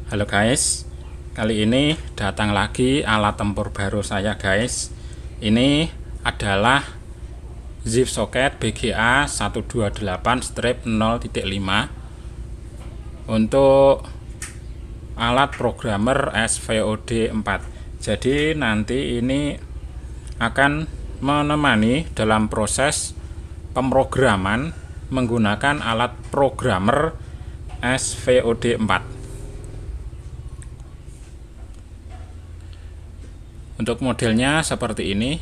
Halo guys, kali ini datang lagi alat tempur baru saya guys. Ini adalah ZIF socket BGA 128-0.5 untuk alat programmer SVOD 4. Jadi nanti ini akan menemani dalam proses pemrograman menggunakan alat programmer SVOD 4. Untuk modelnya seperti ini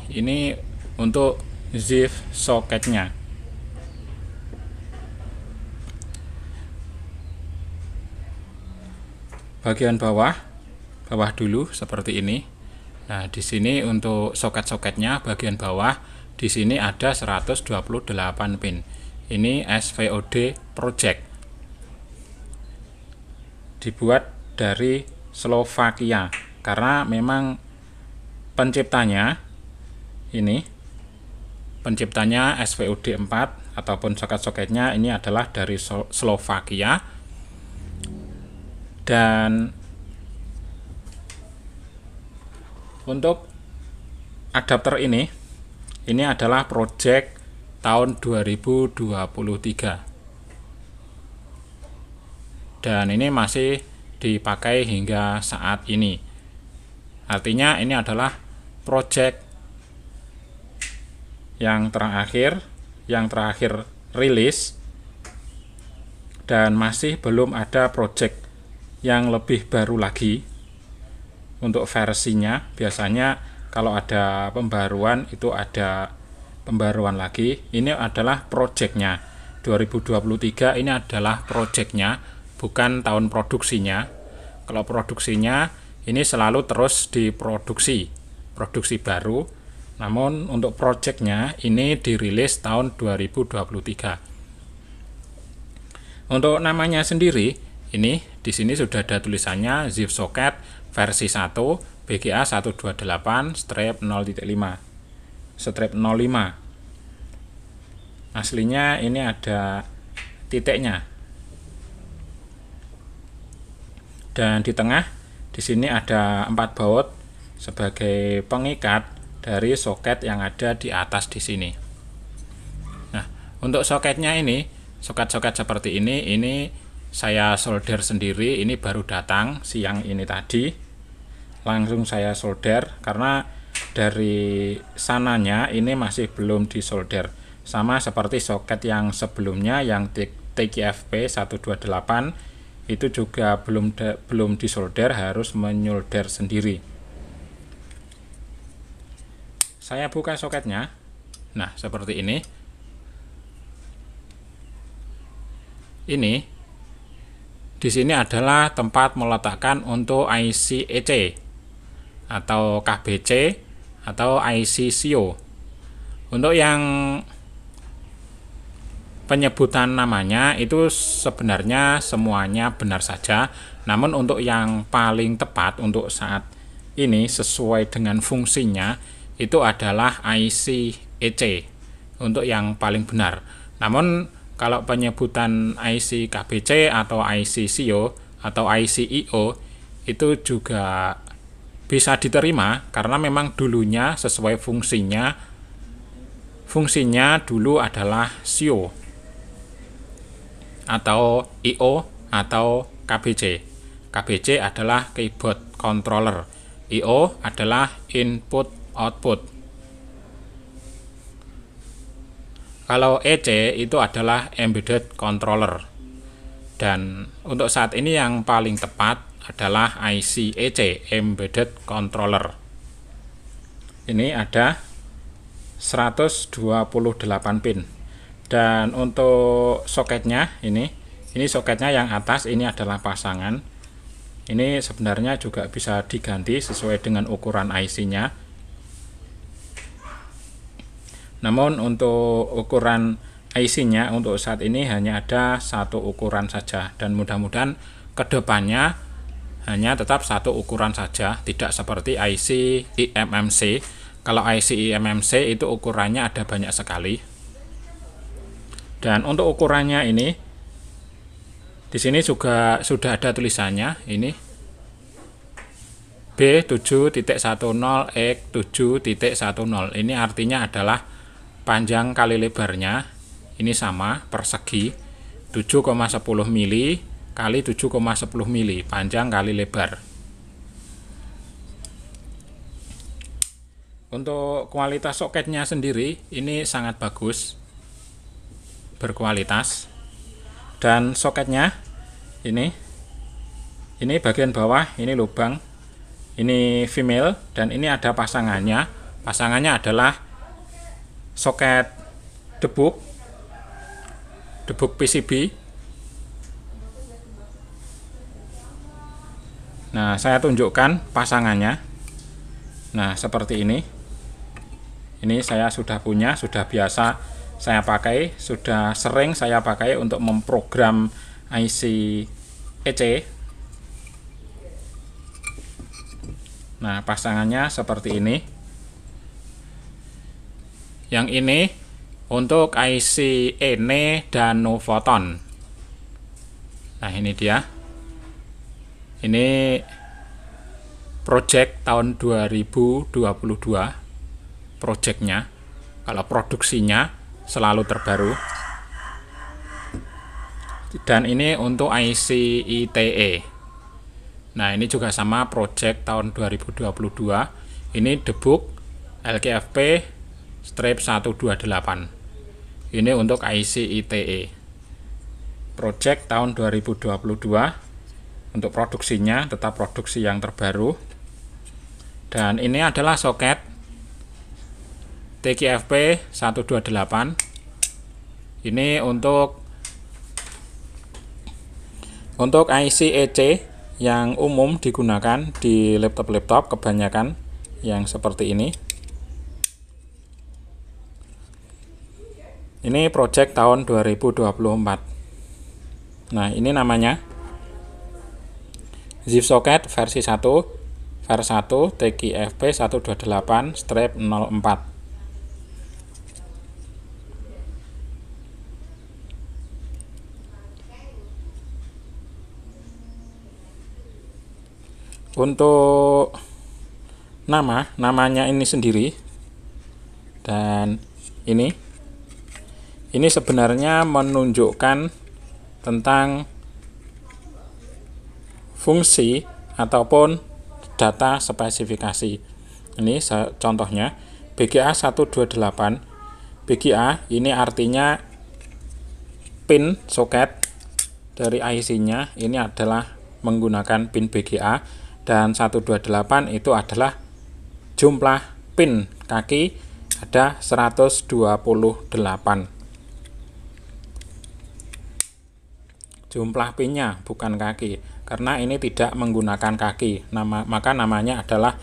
untuk ZIF socketnya. Bagian bawah dulu seperti ini. Nah, di sini untuk soket-soketnya bagian bawah, di sini ada 128 pin. Ini SVOD Project. Dibuat dari Slovakia karena memang penciptanya SVOD 4 ataupun soket-soketnya ini adalah dari Slovakia. Dan untuk adapter ini adalah project tahun 2023 dan ini masih dipakai hingga saat ini. Artinya ini adalah project yang terakhir rilis, dan masih belum ada project yang lebih baru lagi untuk versinya. Biasanya kalau ada pembaruan itu ada pembaruan lagi. Ini adalah projectnya 2023, ini adalah projectnya, bukan tahun produksinya. Kalau produksinya ini selalu terus diproduksi baru, namun untuk projectnya ini dirilis tahun 2023. Untuk namanya sendiri, ini di sini sudah ada tulisannya ZIF socket versi 1 BGA 128-0.5. Aslinya ini ada titiknya. Dan di tengah di sini ada 4 baut sebagai pengikat dari soket yang ada di atas di sini. Nah, untuk soketnya ini, soket-soket seperti ini saya solder sendiri. Ini baru datang siang ini tadi. Langsung saya solder karena dari sananya ini masih belum disolder. Sama seperti soket yang sebelumnya yang TKFP 128 itu juga belum disolder, harus menyolder sendiri. Saya buka soketnya. Nah, seperti ini. Di sini adalah tempat meletakkan untuk IC EC atau KBC atau IC SIO. Untuk yang penyebutan namanya itu sebenarnya semuanya benar saja, namun untuk yang paling tepat untuk saat ini sesuai dengan fungsinya itu adalah IC EC untuk yang paling benar. Namun kalau penyebutan IC KBC atau IC SIO atau IC IO itu juga bisa diterima karena memang dulunya sesuai fungsinya dulu adalah SIO atau IO atau KBC. KBC adalah keyboard controller, IO adalah input output. Kalau EC itu adalah embedded controller. Dan untuk saat ini yang paling tepat adalah IC EC, embedded controller. Ini ada 128 pin. Dan untuk soketnya ini soketnya yang atas ini adalah pasangan. Ini sebenarnya juga bisa diganti sesuai dengan ukuran IC-nya. Namun untuk ukuran IC-nya untuk saat ini hanya ada satu ukuran saja, dan mudah-mudahan kedepannya hanya tetap satu ukuran saja, tidak seperti IC eMMC. Kalau IC eMMC itu ukurannya ada banyak sekali. Dan untuk ukurannya ini di sini juga sudah ada tulisannya. Ini B7.10X7.10. Ini artinya adalah panjang kali lebarnya ini sama, persegi 7,10 mili kali 7,10 mili, panjang kali lebar. Untuk kualitas soketnya sendiri ini sangat bagus, berkualitas. Dan soketnya ini bagian bawah, ini lubang, ini female, dan ini ada pasangannya. Pasangannya adalah soket debug PCB. Nah, saya tunjukkan pasangannya. Nah, seperti ini. Ini saya sudah punya, sudah biasa saya pakai, sudah sering saya pakai untuk memprogram IC EC. Nah, pasangannya seperti ini. Yang ini untuk IC Ene dan Nuvoton. Nah, ini dia. Ini project tahun 2022. Projectnya, kalau produksinya selalu terbaru. Dan ini untuk IC ITE. Nah, ini juga sama, project tahun 2022. Ini debug LKFP strip 128. Ini untuk IC ITE. Project tahun 2022. Untuk produksinya tetap produksi yang terbaru. Dan ini adalah soket TKFP 128. Ini untuk IC EC yang umum digunakan di laptop-laptop, kebanyakan yang seperti ini. Ini project tahun 2024. Nah, ini namanya zip socket versi 1 VER1 TKFP 128-04. Untuk namanya ini sendiri, dan ini sebenarnya menunjukkan tentang fungsi ataupun data spesifikasi. Ini contohnya BGA 128. BGA ini artinya pin soket dari IC-nya ini adalah menggunakan pin BGA. Dan 128 itu adalah jumlah pin kaki, ada 128. Jumlah pinnya bukan kaki, karena ini tidak menggunakan kaki, maka namanya adalah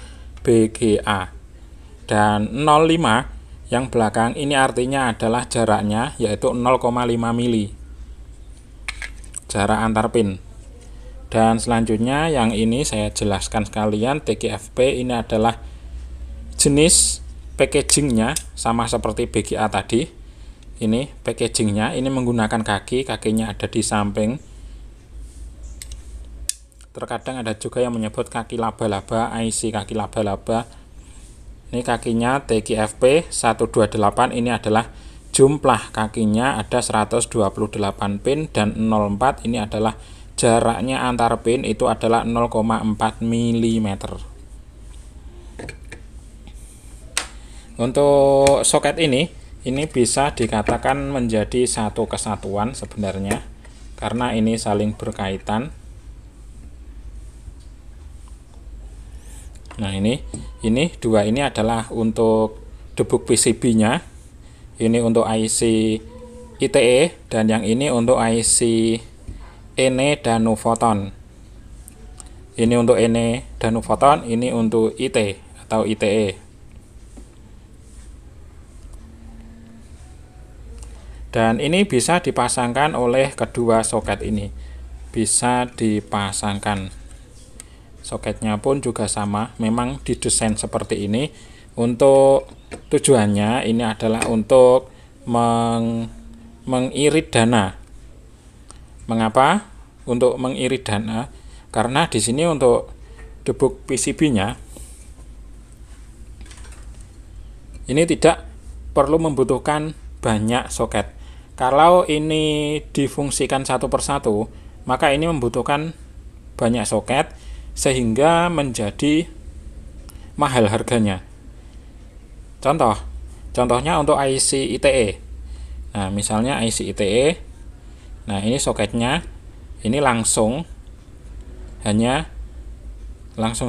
BGA. Dan 05 yang belakang ini artinya adalah jaraknya, yaitu 0,5 mili jarak antar pin. Dan selanjutnya yang ini saya jelaskan sekalian, TKFP ini adalah jenis packagingnya sama seperti BGA tadi. Ini packagingnya, ini menggunakan kakinya ada di samping. Terkadang ada juga yang menyebut kaki laba-laba, IC kaki laba-laba. Ini kakinya TKFP 128, ini adalah jumlah kakinya ada 128 pin, dan 04 ini adalah jaraknya antar pin itu adalah 0,4 mm. Untuk soket ini bisa dikatakan menjadi satu kesatuan sebenarnya, karena ini saling berkaitan. Nah, ini dua ini adalah untuk debug PCB-nya. Ini untuk IC ITE, dan yang ini untuk IC Ene dan Nuvoton. Ini untuk Ene dan Nuvoton, ini untuk IT atau ITE. Dan ini bisa dipasangkan oleh kedua soket ini. Bisa dipasangkan. Soketnya pun juga sama, memang didesain seperti ini. Untuk tujuannya ini adalah untuk mengirit dana. Mengapa untuk mengirit dana? Karena di sini untuk debug PCB-nya, ini tidak perlu membutuhkan banyak soket. Kalau ini difungsikan satu persatu, maka ini membutuhkan banyak soket sehingga menjadi mahal harganya. Contohnya untuk IC ITE. Nah, misalnya IC ITE. Nah, ini soketnya, ini langsung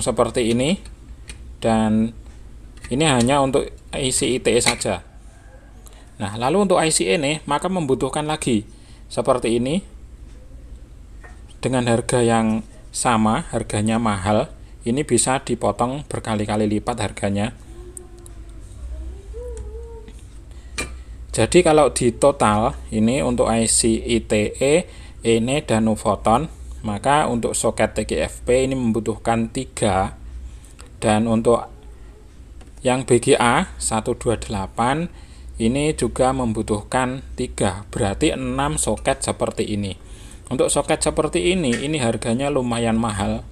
seperti ini, dan ini hanya untuk IC ITE saja. Nah, lalu untuk IC ini maka membutuhkan lagi seperti ini dengan harga yang sama, harganya mahal. Ini bisa dipotong berkali-kali lipat harganya. Jadi kalau di total ini untuk IC ITE, ENE, dan Nuvoton, maka untuk soket TGFP ini membutuhkan 3, dan untuk yang BGA 128 ini juga membutuhkan 3, berarti 6 soket seperti ini. Untuk soket seperti ini harganya lumayan mahal.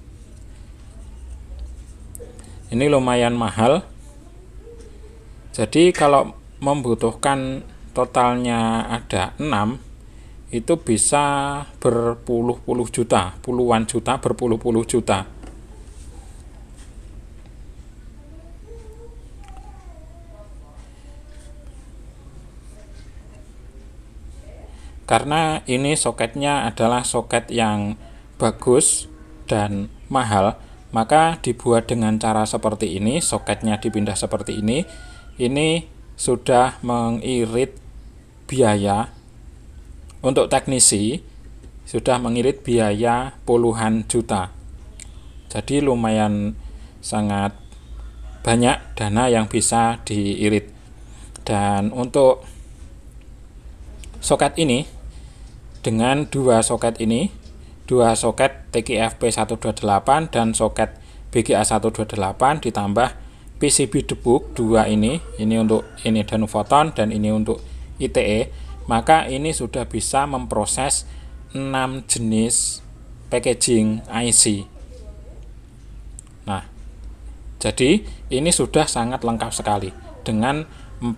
Ini lumayan mahal. Jadi kalau membutuhkan totalnya ada 6, itu bisa berpuluh-puluh juta, puluhan juta, berpuluh-puluh juta. Karena ini soketnya adalah soket yang bagus dan mahal, maka dibuat dengan cara seperti ini, soketnya dipindah seperti ini sudah mengirit biaya untuk teknisi, sudah mengirit biaya puluhan juta. Jadi lumayan sangat banyak dana yang bisa diirit. Dan untuk soket ini, dengan dua soket TGFP 128 dan soket BGA 128 ditambah PCB debug 2 ini untuk ini dan Nuvoton dan ini untuk ITE, maka ini sudah bisa memproses 6 jenis packaging IC. Nah, jadi ini sudah sangat lengkap sekali dengan 2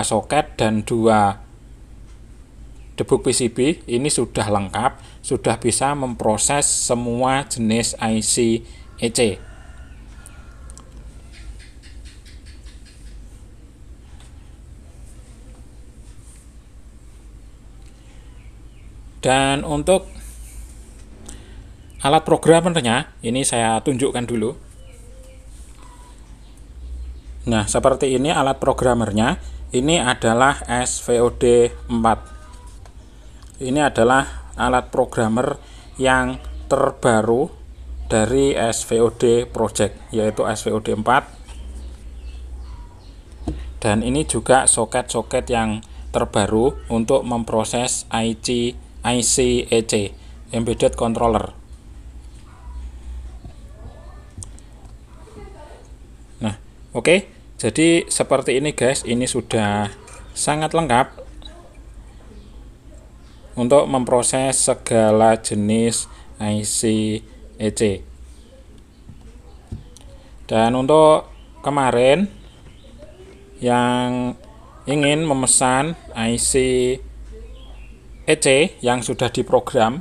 soket dan 2 debug PCB. Ini sudah lengkap, sudah bisa memproses semua jenis IC EC. Dan untuk alat programmernya ini saya tunjukkan dulu. Nah, seperti ini alat programmernya. Ini adalah SVOD 4. Ini adalah alat programmer yang terbaru dari SVOD Project, yaitu SVOD 4. Dan ini juga soket-soket yang terbaru untuk memproses IC EC, Embedded Controller. Nah, oke. Jadi seperti ini guys, ini sudah sangat lengkap untuk memproses segala jenis IC EC. Dan untuk kemarin yang ingin memesan IC EC yang sudah diprogram,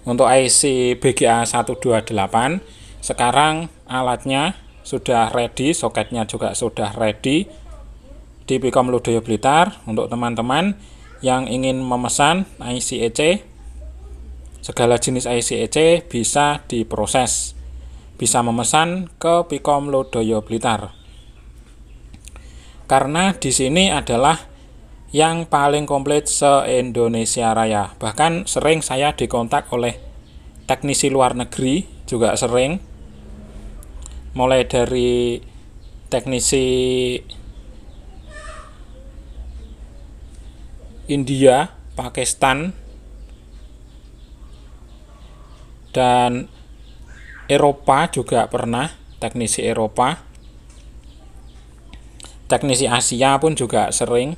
untuk IC BGA 128, sekarang alatnya sudah ready, soketnya juga sudah ready di Pikom Lodaya Blitar. Untuk teman-teman yang ingin memesan IC EC, segala jenis IC EC bisa diproses, bisa memesan ke Pikom Lodaya Blitar. Karena di sini adalah yang paling komplit se-Indonesia Raya. Bahkan sering saya dikontak oleh teknisi luar negeri, juga sering, mulai dari teknisi India, Pakistan, dan Eropa juga pernah, teknisi Eropa. Teknisi Asia pun juga sering,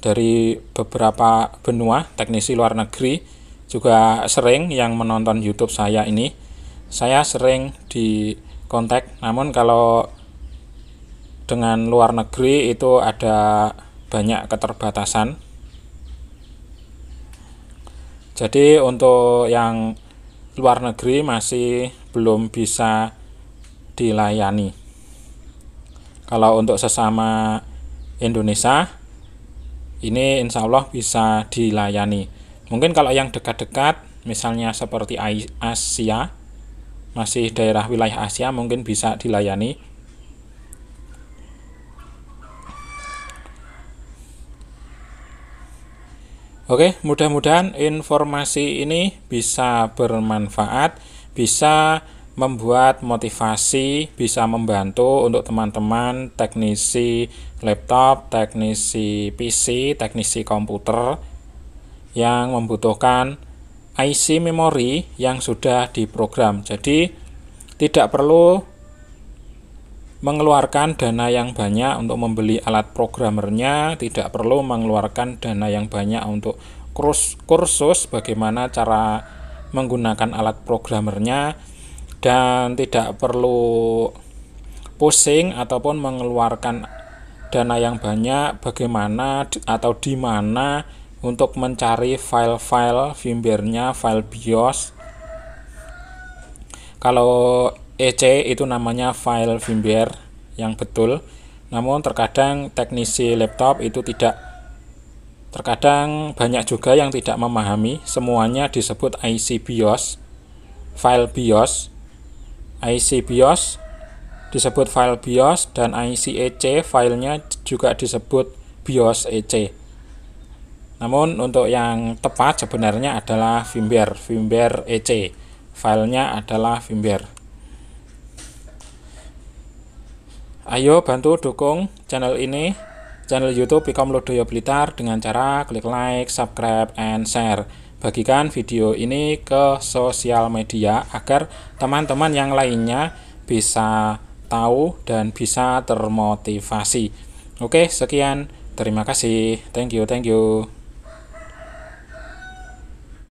dari beberapa benua, teknisi luar negeri juga sering yang menonton YouTube saya ini, saya sering di kontak. Namun kalau dengan luar negeri itu ada banyak keterbatasan. Jadi untuk yang luar negeri masih belum bisa dilayani. Kalau untuk sesama Indonesia ini insya Allah bisa dilayani. Mungkin kalau yang dekat-dekat misalnya seperti Asia, masih daerah wilayah Asia, mungkin bisa dilayani. Oke, mudah-mudahan informasi ini bisa bermanfaat, bisa membuat motivasi, bisa membantu untuk teman-teman teknisi laptop, teknisi PC, teknisi komputer yang membutuhkan IC memori yang sudah diprogram. Jadi tidak perlu mengeluarkan dana yang banyak untuk membeli alat programmernya, tidak perlu mengeluarkan dana yang banyak untuk kursus bagaimana cara menggunakan alat programmernya, dan tidak perlu pusing ataupun mengeluarkan dana yang banyak bagaimana atau di mana untuk mencari file-file firmware-nya, file BIOS. Kalau EC itu namanya file firmware yang betul. Namun terkadang teknisi laptop itu tidak, terkadang banyak juga yang tidak memahami. Semuanya disebut IC BIOS, file BIOS. IC BIOS disebut file BIOS, dan IC EC filenya juga disebut BIOS EC. Namun untuk yang tepat sebenarnya adalah firmware EC, filenya adalah firmware. Ayo bantu dukung channel ini, channel YouTube Pikom Lodaya Blitar, dengan cara klik like, subscribe, and share. Bagikan video ini ke sosial media agar teman-teman yang lainnya bisa tahu dan bisa termotivasi. Oke, sekian. Terima kasih. Thank you.